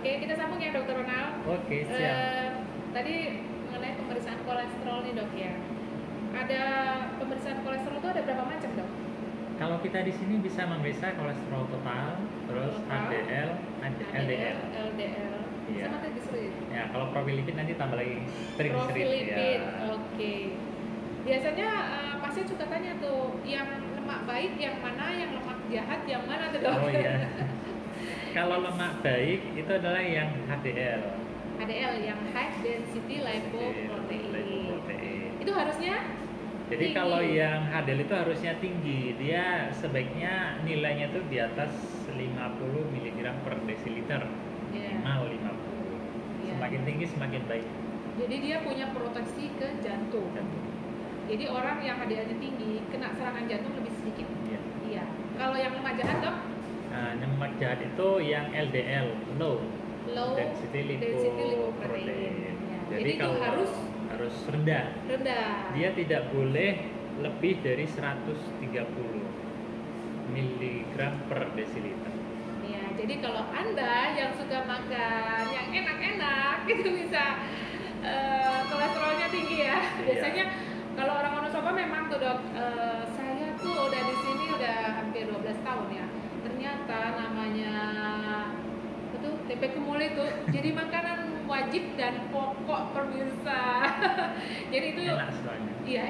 Oke, kita sambung ya Dokter Ronald. Oke, siap. Tadi mengenai pemeriksaan kolesterol nih dok ya. Ada pemeriksaan kolesterol itu ada berapa macam dok? Kalau kita di sini bisa memeriksa kolesterol total, terus HDL, LDL. LDL. Iya. Sama triglycerid. Ya, kalau profil lipid nanti tambah lagi triglycerid. Profil lipid. Ya. Oke. Biasanya pasien suka tanya tuh, yang lemak baik yang mana, yang lemak jahat yang mana tuh dok? Oh iya. Kalau lemak baik itu adalah yang HDL. HDL yang high density lipoprotein. Itu harusnya jadi tinggi. Kalau yang HDL itu harusnya tinggi. Dia sebaiknya nilainya itu di atas 50 mg per desiliter. Minimal 50. Semakin tinggi semakin baik. Jadi dia punya proteksi ke jantung. Jadi orang yang HDL-nya tinggi kena serangan jantung lebih sedikit. Iya. Kalau yang lemak jahat dok? Nah, lemak jahat itu yang LDL, low density lipoprotein. Jadi kalau harus rendah. Dia tidak boleh lebih dari 130 mg per desiliter. Ya, jadi kalau Anda yang suka makan yang enak-enak itu bisa kolesterolnya tinggi ya. Biasanya kalau orang Wonosobo memang tuh dok, saya tuh udah di sini udah hampir 12 tahun ya. Ternyata namanya itu tempe kemul itu jadi makanan wajib dan pokok pemirsa. Jadi itu enak soalnya. Iya,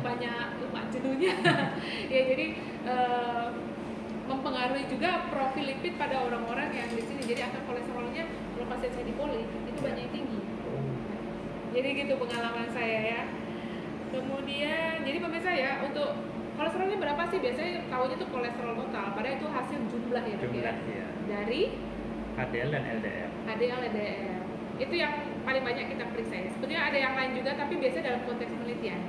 banyak lemak jenuhnya. Ya jadi mempengaruhi juga profil lipid pada orang-orang yang di sini. Jadi angka kolesterolnya kalau pasien saya di poli itu banyak yang tinggi. Jadi gitu pengalaman saya ya. Kemudian jadi pemirsa ya, untuk kolesterolnya berapa sih? Biasanya tahunya itu kolesterol total, padahal itu hasil jumlah ya dok ya. Dari HDL dan LDL. HDL, LDL. Itu yang paling banyak kita periksa ya. Sebetulnya ada yang lain juga, tapi biasanya dalam konteks penelitian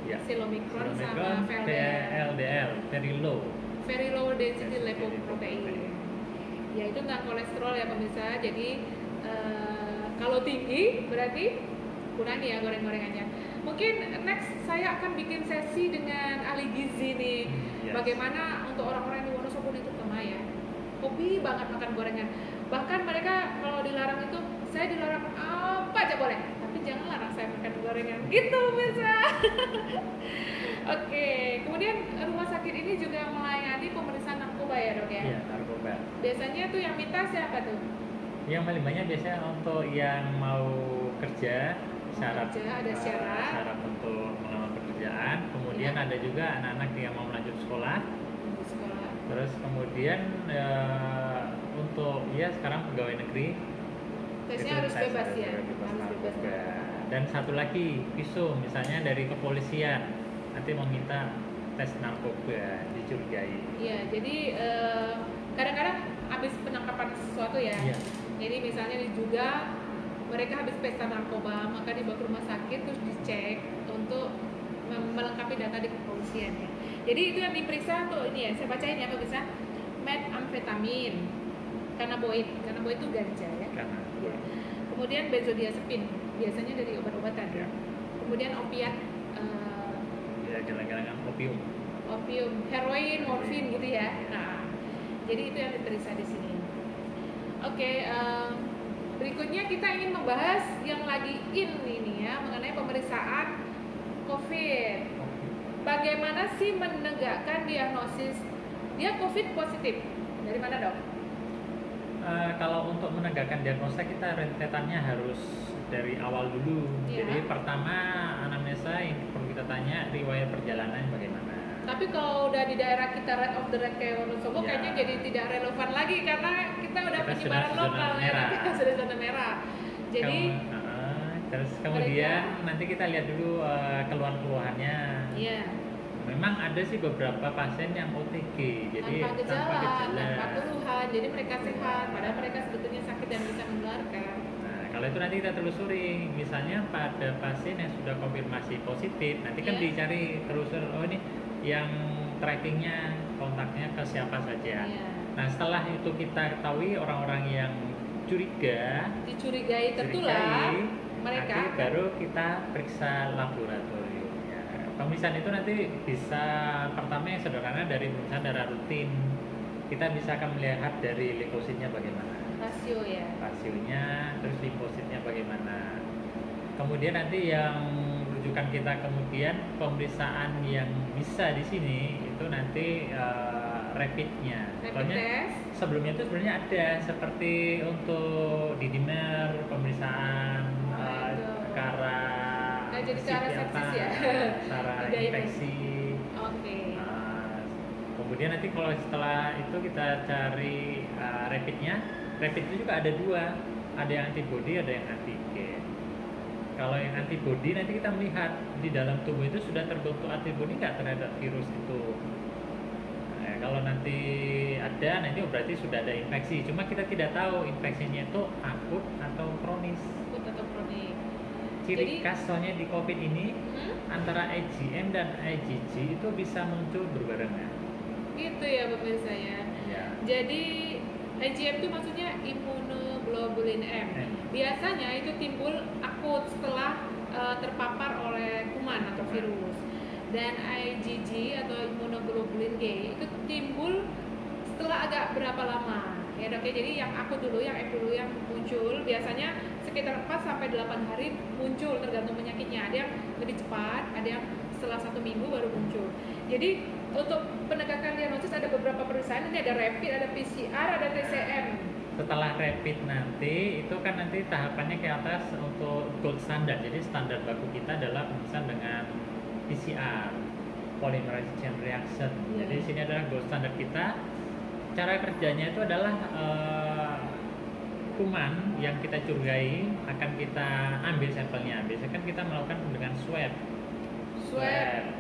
ya. Silomicron sama LDL, very low density lipoprotein. Ya itu tentang kolesterol ya pemirsa. Jadi kalau tinggi berarti kurangi ya goreng-gorengannya. Mungkin next saya akan bikin sesi dengan ahli gizi nih. Bagaimana untuk orang-orang di Wonosobo itu terutama ya, hobi banget makan gorengan. Bahkan mereka kalau dilarang itu, saya dilarang apa aja boleh, tapi jangan larang saya makan gorengan gitu bisa. Oke, kemudian rumah sakit ini juga melayani pemeriksaan narkoba ya dok ya? Iya, narkoba. Biasanya tuh yang minta siapa tuh? Yang paling banyak biasanya untuk yang mau kerja, syarat untuk melamar pekerjaan. Kemudian ada juga anak-anak yang mau lanjut sekolah. Terus kemudian untuk sekarang pegawai negeri. Tesnya harus bebas ya. Harus bebas. Dan satu lagi visum, misalnya dari kepolisian nanti meminta tes narkoba, dicurigai. Iya, jadi kadang-kadang habis penangkapan sesuatu ya. Iya. Jadi misalnya juga mereka habis pesta narkoba, maka dibawa ke rumah sakit terus dicek untuk melengkapi data di kepolisian ya. Jadi itu yang diperiksa tuh ini ya, saya bacain ya pemirsa. Metamfetamin, cannabinoid itu ganja ya. Kemudian benzodiazepin, biasanya dari obat-obatan ya. Kemudian opiat, galang-galangan opium, heroin, morfin gitu ya. Nah, jadi itu yang diperiksa di sini. Oke, berikutnya kita ingin membahas yang lagi ini ya, mengenai pemeriksaan COVID. Bagaimana sih menegakkan diagnosis dia COVID positif? Dari mana dok? Kalau untuk menegakkan diagnosa kita rentetannya harus dari awal dulu. Jadi pertama anamnesa yang perlu kita tanya riwayat perjalanan bagaimana. Tapi kalau udah di daerah kita red of the red kayak Wonosobo kayaknya jadi tidak relevan lagi karena kita udah penyebaran lokal ya, kita sudah zona merah. Jadi terus kemudian nanti kita lihat dulu keluhan-keluhannya. Iya. Memang ada sih beberapa pasien yang OTG, jadi tanpa keluhan, jadi mereka sehat, padahal mereka sebetulnya sakit dan bisa menularkan. Nah, kalau itu nanti kita telusuri, misalnya pada pasien yang sudah konfirmasi positif, nanti kan dicari telusur, oh ini yang trackingnya, kontaknya ke siapa saja. Nah setelah itu kita ketahui orang-orang yang dicurigai tertular, mereka nanti baru kita periksa laboratorium. Pemeriksaan itu nanti bisa pertama yang sederhana dari pemeriksaan darah rutin. Kita bisa akan melihat dari leukositnya bagaimana. Rasio ya. Rasionya, terus limfositnya bagaimana. Kemudian nanti yang rujukan kita kemudian pemeriksaan yang bisa di sini itu nanti rapidnya. Rapid test. Sebelumnya itu sebenarnya ada seperti untuk dimer, pemeriksaan cara jadi cara sepsis ya. Cara infeksi. Oke. Kemudian nanti kalau setelah itu kita cari rapidnya. Rapid itu juga ada dua, ada yang antibody, ada yang antigen. Kalau yang antibody nanti kita melihat di dalam tubuh itu sudah terbentuk antibody nggak terhadap virus itu. Nah, kalau nanti ada, nanti berarti sudah ada infeksi. Cuma kita tidak tahu infeksinya itu akut atau kronis. Akut atau kronis. Ciri khas soalnya di COVID ini antara IgM dan IgG itu bisa muncul berbarengan. Gitu ya pemirsa ya. Jadi IgM itu maksudnya immunoglobulin M. Biasanya itu timbul akut setelah terpapar oleh kuman atau virus. Dan IgG atau immunoglobulin G itu timbul setelah agak berapa lama. Ya dok ya, jadi yang akut dulu, yang M dulu yang muncul biasanya sekitar 4 sampai 8 hari muncul tergantung penyakitnya. Ada yang lebih cepat, ada yang setelah 1 minggu baru muncul. Jadi untuk penegakan diagnosis ada beberapa perusahaan, ini ada rapid, ada PCR, ada TCM. Setelah rapid nanti itu kan nanti tahapannya ke atas untuk gold standard. Jadi standar baku kita adalah pemeriksaan dengan PCR, polymerase chain reaction. Jadi di sini adalah gold standard kita. Cara kerjanya itu adalah kuman yang kita curigai akan kita ambil sampelnya. Biasanya kan kita melakukan dengan swab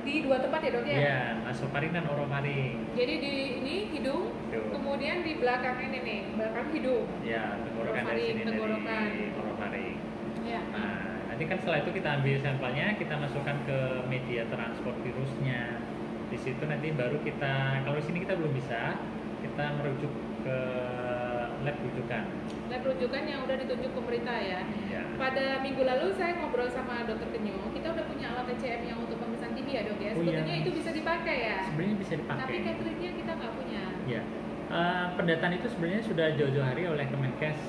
di 2 tempat ya dok ya? Iya, nasofaring dan orofaring. Jadi di ini hidung, kemudian di belakang ini nih, belakang hidung. Iya, tenggorokan dari sini dari orofaring. Ya. Nah, nanti kan setelah itu kita ambil sampelnya, kita masukkan ke media transport virusnya. Di situ nanti baru kita, kalau di sini kita belum bisa, kita merujuk ke lab rujukan. Lab rujukan yang udah ditunjuk pemerintah ya. Pada minggu lalu saya ngobrol sama Dokter Kenyo, kita udah punya alat TCM yang untuk pemeriksaan TB ya dok ya. Sebetulnya itu bisa dipakai ya. Sebenarnya bisa dipakai. Tapi catering-nya kita nggak punya. Ya. Pendataan itu sebenarnya sudah jauh-jauh hari oleh Kemenkes.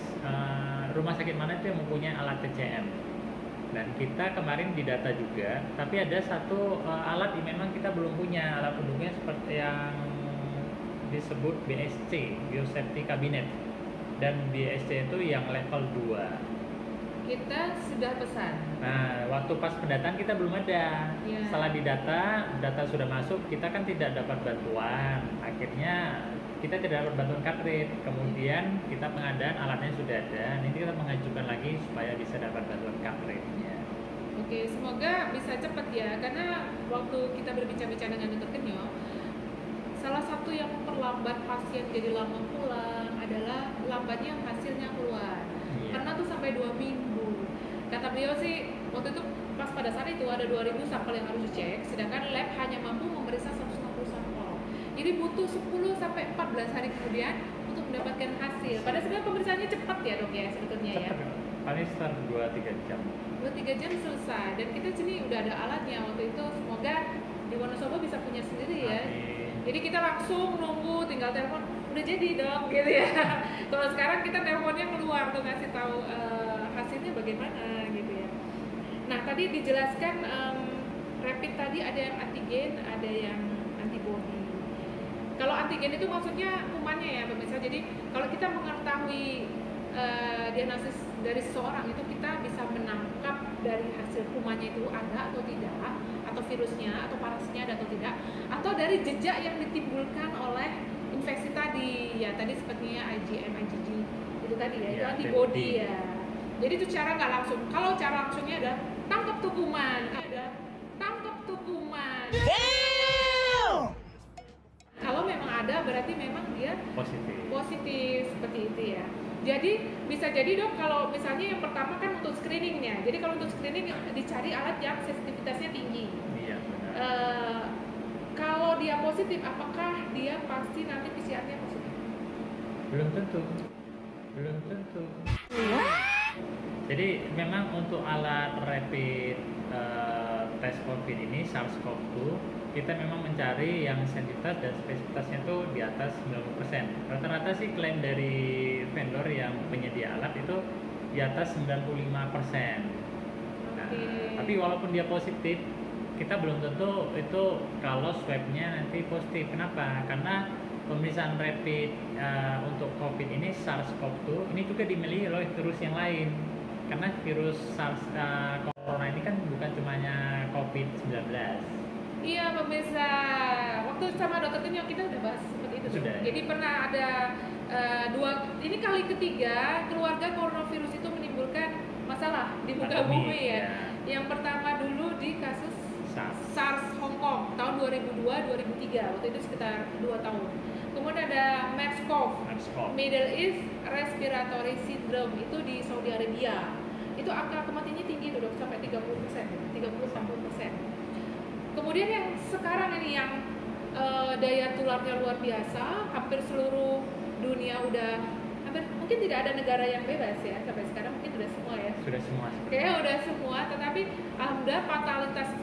Rumah sakit mana itu yang mempunyai alat TCM. Dan kita kemarin didata juga, tapi ada satu alat yang memang kita belum punya. Alat pendukungnya seperti yang disebut BSC, Biosafety Cabinet. Dan BSC itu yang level 2. Kita sudah pesan. Nah, waktu pas pendataan kita belum ada. Setelah data sudah masuk, kita kan tidak dapat bantuan. Akhirnya kita tidak dapat bantuan cartridge. Kemudian kita pengadaan alatnya sudah ada. Nanti kita mengajukan lagi supaya bisa dapat bantuan cartridge-nya. Oke, semoga bisa cepat ya. Karena waktu kita berbicara-bicara dengan Dokter Kenyo, salah satu yang memperlambat pasien jadi lama pulang adalah lambatnya hasilnya keluar. Karena tuh sampai 2 minggu. Kata beliau sih, waktu itu pas pada saat itu ada 2000 sampel yang harus dicek, sedangkan lab hanya mampu memeriksa 150 sampel. Jadi butuh 10 sampai 14 hari kemudian untuk mendapatkan hasil. Padahal sebenarnya pemeriksaannya cepat ya dok ya sebetulnya ya. Paling sekitar 2-3 jam. 2-3 jam selesai. Dan kita sini udah ada alatnya waktu itu. Semoga di Wonosobo bisa punya sendiri ya. Jadi kita langsung nunggu, tinggal telepon, udah jadi dong gitu ya. Kalau sekarang kita teleponnya keluar tuh ngasih tahu hasilnya bagaimana gitu ya. Nah tadi dijelaskan rapid tadi ada yang antigen, ada yang antibody. Kalau antigen itu maksudnya kumannya ya pemirsa. Jadi kalau kita mengetahui diagnosis dari seseorang itu kita bisa menangkap dari hasil kumannya itu ada atau tidak, atau virusnya atau parasitnya ada atau tidak, atau dari jejak yang ditimbulkan oleh infeksi tadi ya, tadi sepertinya IgM, IgG itu tadi ya, itu antibody ya. Jadi itu cara nggak langsung. Kalau cara langsungnya ada tangkap tuh kuman, Kalau memang ada berarti memang dia positif seperti itu ya. Jadi bisa jadi dok kalau misalnya yang pertama kan untuk screeningnya. Jadi kalau untuk screening dicari alat yang sensitivitasnya tinggi. Iya. Kalau dia positif, apakah dia pasti nanti PCR-nya positif? Belum tentu. Jadi memang untuk alat rapid tes COVID ini SARS-CoV-2 kita memang mencari yang sensitivitas dan spesifitasnya itu di atas 90%. Rata-rata sih klaim dari vendor yang di atas 95%. Nah, tapi walaupun dia positif, kita belum tentu itu kalau swabnya nanti positif. Kenapa? Karena pemeriksaan rapid untuk COVID ini SARS-CoV-2 ini juga dimiliki oleh virus yang lain. Karena virus SARS corona ini kan bukan cumanya COVID-19. Iya pemirsa, waktu sama dokter Tini kita udah bahas seperti itu. Sudah. Jadi pernah ada ini kali ketiga keluarga coronavirus itu menimbulkan masalah di muka bumi ya. Yang pertama dulu di kasus SARS Hong Kong tahun 2002-2003, waktu itu sekitar 2 tahun. Kemudian ada MERS-CoV, Middle East Respiratory Syndrome, itu di Saudi Arabia. Itu angka kematiannya tinggi tuh dok, sampai 30%, 30-40%. Kemudian yang sekarang ini yang daya tularnya luar biasa, hampir seluruh dunia udah, mungkin tidak ada negara yang bebas ya sampai sekarang, mungkin sudah semua ya. Sudah semua. Kayaknya udah semua, tetapi alhamdulillah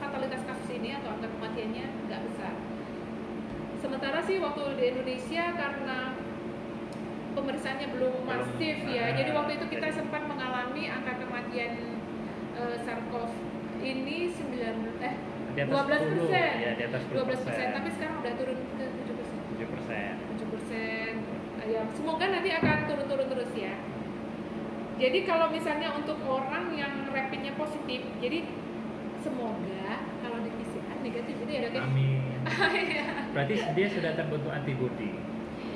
fatalitas kasus ini atau angka kematiannya nggak besar. Sementara sih waktu di Indonesia karena pemeriksaannya belum masif ya, jadi waktu itu kita sempat mengalami angka kematian SARS-CoV ini 12%, ya, di atas 12%, tapi sekarang udah turun ke 7%. Ya, semoga nanti akan turun terus ya. Jadi kalau misalnya untuk orang yang rapidnya positif, jadi semoga kalau di PCR negatif itu ya dok. Amin. Berarti dia sudah terbentuk antibodi.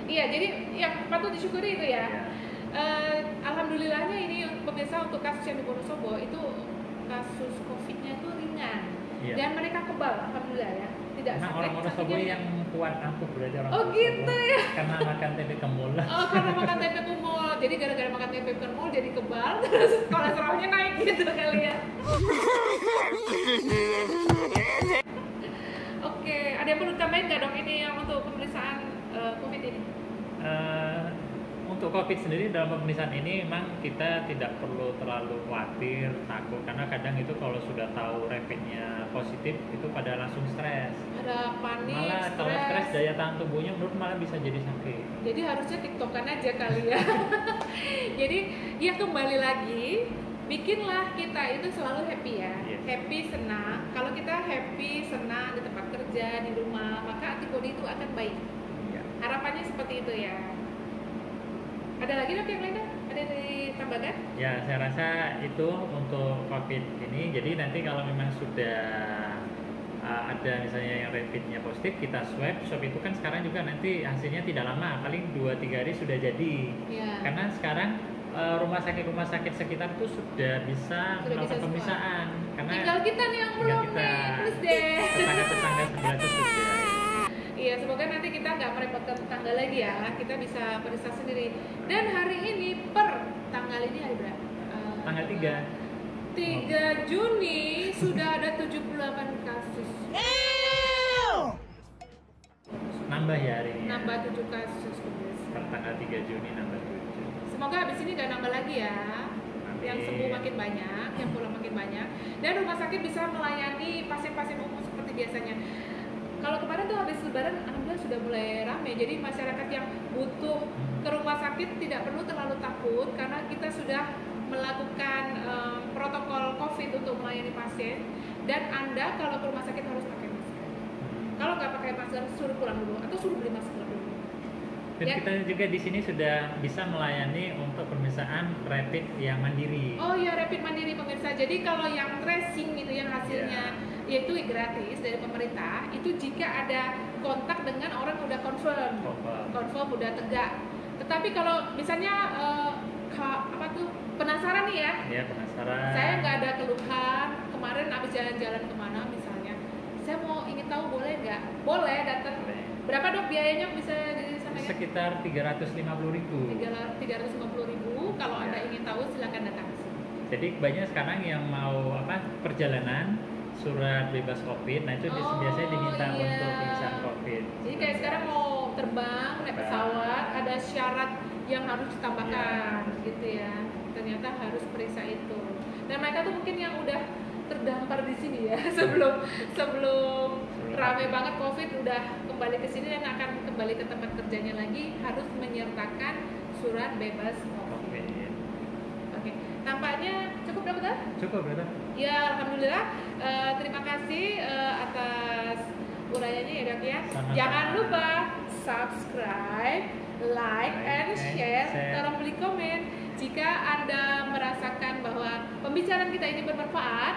Iya, jadi yang patut disyukuri itu ya. Alhamdulillahnya ini pemirsa untuk kasus yang di Wonosobo itu kasus COVID-nya itu ringan. Iya. Dan mereka kebal, alhamdulillah ya. Tidak sakit. Orang Wonosobo yang kuat ampuh berarti orang Wonosobo. Gitu ya. Karena makan tempe kemul. Karena makan tempe kemul. Jadi gara-gara makan tempe kemul jadi kebal, terus kolesterolnya naik gitu kali ya. Oke, ada yang perlu tambahin nggak dok ini yang untuk pemeriksaan COVID ini? Untuk COVID sendiri dalam pemeriksaan ini memang kita tidak perlu terlalu khawatir, takut, karena kadang itu kalau sudah tahu rapidnya positif itu pada langsung stres. Ada panik, malah kalau stres daya tahan tubuhnya menurut malah bisa jadi sakit. Jadi harusnya tiktokan aja kali ya. Jadi ya kembali lagi, bikinlah kita itu selalu happy ya. Yes. Happy, senang. Kalau kita happy, senang di tempat kerja, di rumah, maka antibodi itu akan baik. Harapannya seperti itu ya. Ada lagi dok yang lain dok? Ada yang ditambahkan? Ya, saya rasa itu untuk COVID ini. Jadi nanti kalau memang sudah ada misalnya yang rapidnya positif, kita swab itu kan sekarang juga nanti hasilnya tidak lama, paling 2-3 hari sudah jadi. Ya. Karena sekarang rumah sakit sekitar itu sudah bisa melakukan pemeriksaan. Karena tinggal kita nih yang belum nih, terus deh. Tetangga sebelah itu sudah. Iya, semoga nanti kita nggak merepotkan tetangga lagi ya, kita bisa periksa sendiri. Dan hari ini per tanggal ini hari berapa? Tanggal 3 Juni sudah ada 78 kasus. Nambah ya hari ini. Nambah 7 kasus. Per tanggal 3 Juni nambah 7. Semoga habis ini nggak nambah lagi ya. Amin. Yang sembuh makin banyak, yang pulang makin banyak. Dan rumah sakit bisa melayani pasien-pasien umum seperti biasanya. Kalau kemarin tuh habis lebaran, alhamdulillah sudah mulai ramai. Jadi masyarakat yang butuh ke rumah sakit tidak perlu terlalu takut karena kita sudah melakukan protokol COVID untuk melayani pasien. Dan Anda kalau ke rumah sakit harus pakai masker. Kalau nggak pakai masker, suruh pulang dulu atau suruh beli masker dulu. Dan ya. Kita juga di sini sudah bisa melayani untuk pemeriksaan rapid yang mandiri. Oh ya, rapid mandiri pemirsa. Jadi kalau yang tracing gitu yang hasilnya yaitu gratis dari pemerintah, itu jika ada kontak dengan orang udah confirm udah tegak. Tetapi kalau misalnya penasaran nih ya? Iya, penasaran. Saya nggak ada keluhan, kemarin habis jalan-jalan kemana misalnya, saya mau ingin tahu boleh nggak? Boleh datang. Berapa dok biayanya bisa disampaikan? Sekitar 350.000. 350.000. Kalau Anda ingin tahu silakan datang ke sini. Jadi banyak sekarang yang mau perjalanan surat bebas COVID, nah itu biasanya diminta untuk pemeriksaan COVID. Jadi kayak sekarang mau terbang naik pesawat, ada syarat yang harus ditambahkan, gitu ya. Ternyata harus periksa itu. Dan mereka tuh mungkin yang udah terdampar di sini ya, sebelum ramai banget COVID udah kembali ke sini dan akan kembali ke tempat kerjanya lagi, harus menyertakan surat bebas COVID. Oke. Tampaknya cukup dokter? Cukup dokter. Ya, alhamdulillah. Terima kasih atas urayanya ya dok ya. Sama-sama. Jangan lupa subscribe, like, and share. Tolong beri komen jika Anda merasakan bahwa pembicaraan kita ini bermanfaat.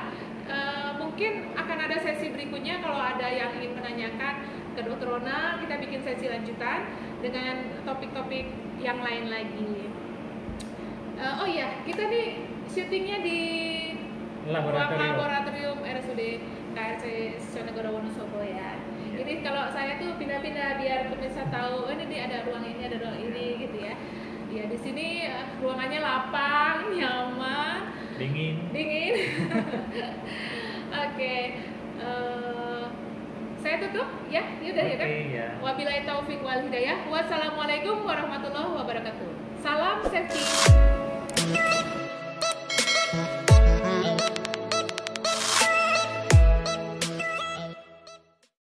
Mungkin akan ada sesi berikutnya kalau ada yang ingin menanyakan ke Dr. Ronald, kita bikin sesi lanjutan dengan topik-topik yang lain lagi. Oh iya, kita nih syutingnya di ruang laboratorium RSUD KRC Sonegoro Wonosobo ya. Jadi kalau saya tuh pindah-pindah biar pemirsa tahu, oh ini ada ruang ini, ada ruang ini gitu ya. Ya di sini ruangannya lapang, nyaman, dingin. Oke. Saya tutup ya, yaudah ya kan. Wabillahi taufik wal hidayah. Wassalamualaikum warahmatullahi wabarakatuh. Salam safety.